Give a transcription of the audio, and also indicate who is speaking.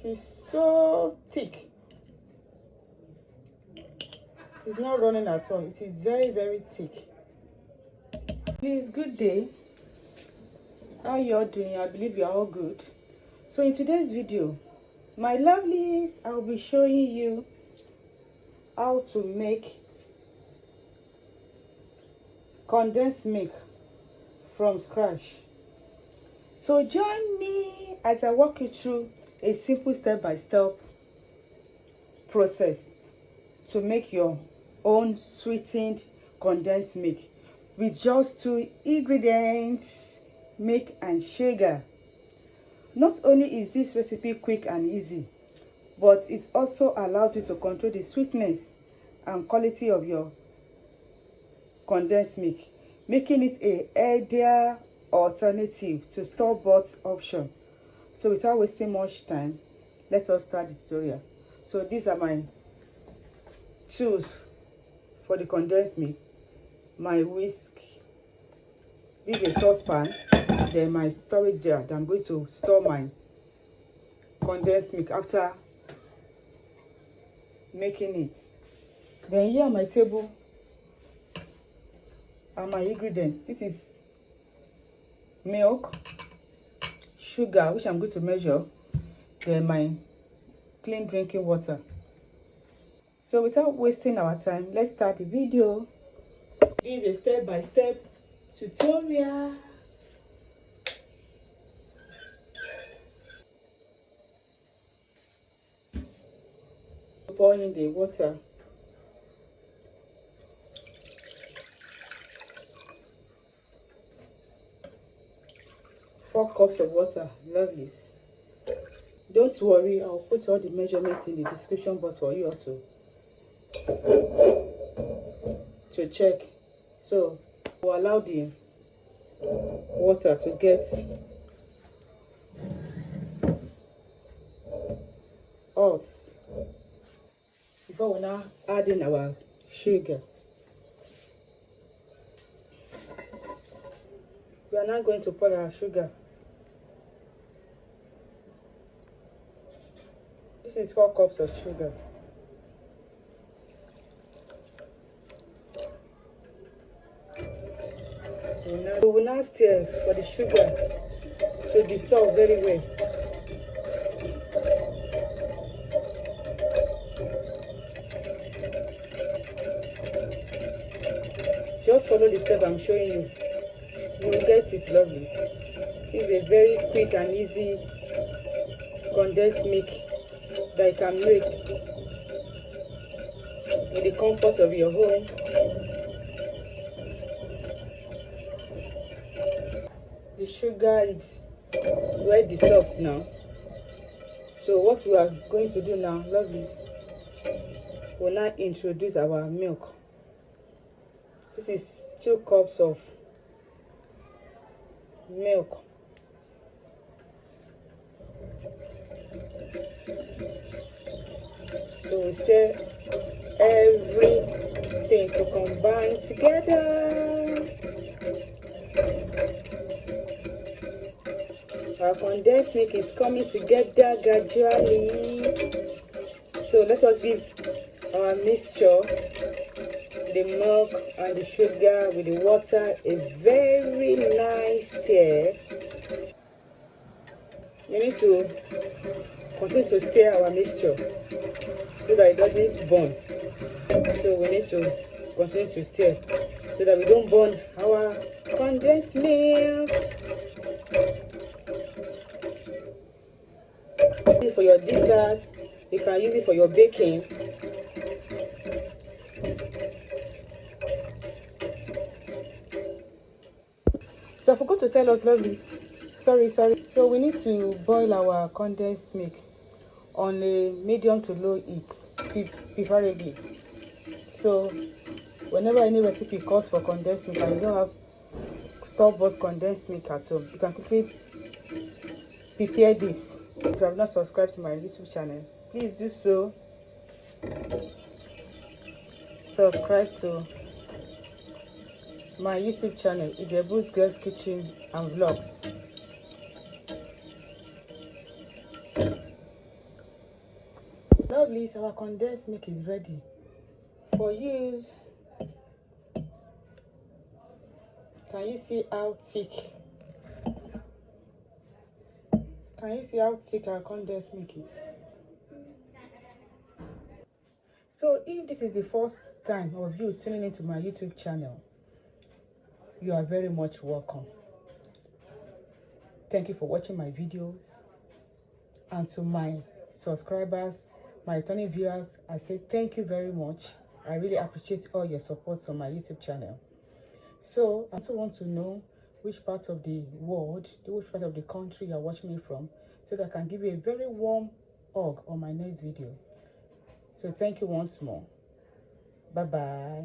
Speaker 1: It is so thick. It is not running at all. It is very, very thick. Please, good day. How you all doing? I believe you are all good. So in today's video, my lovelies, I'll be showing you how to make condensed milk from scratch. So join me as I walk you through a simple step-by-step process to make your own sweetened condensed milk with just 2 ingredients, milk and sugar. Not only is this recipe quick and easy, but it also allows you to control the sweetness and quality of your condensed milk, making it a healthier alternative to store-bought option. So without wasting much time, let us start the tutorial. So these are my tools for the condensed milk. My whisk, this is a saucepan, then my storage jar that I'm going to store my condensed milk after making it. Then here on my table are my ingredients. This is milk, sugar, which I'm going to measure, then my clean drinking water. So without wasting our time, let's start the video. This is a step-by-step tutorial. Pour in the water. Four cups of water, lovelies. Don't worry, I'll put all the measurements in the description box for you also to check. So we'll allow the water to get hot before we now add in our sugar. We are now going to pour our sugar. This is 4 cups of sugar. We will now stir for the sugar to dissolve very well. Just follow the step I'm showing you. You will get it, lovelies. This is a very quick and easy condensed milk that you can make in the comfort of your home. The sugar is well dissolved now. So what we are going to do now, lovelies, we'll now introduce our milk. This is 2 cups of milk. So we stir everything to combine together. Our condensed milk is coming together gradually. So let us give our mixture, the milk and the sugar with the water, a very nice stir. You need to continue to stir our mixture so that it doesn't burn. So we need to continue to stir so that we don't burn our condensed milk. Use it for your dessert. You can use it for your baking. So I forgot to tell us, lovelies. Sorry. So we need to boil our condensed milk on a medium to low heat, preferably. So whenever any recipe calls for condensed milk and you don't have store-bought condensed milk at home, you can quickly prepare this. If you have not subscribed to my YouTube channel, please do so. Subscribe to my YouTube channel, Ijebu's Girls Kitchen and Vlogs. lovelies, our condensed milk is ready for use. Can you see how thick? Can you see how thick our condensed milk is? So if this is the first time of you tuning into my YouTube channel, you are very much welcome. Thank you for watching my videos. And to my subscribers, my returning viewers, I say thank you very much. I really appreciate all your support on my YouTube channel. So I also want to know which part of the world, which part of the country you're watching me from, so that I can give you a very warm hug on my next video. So thank you once more. Bye bye.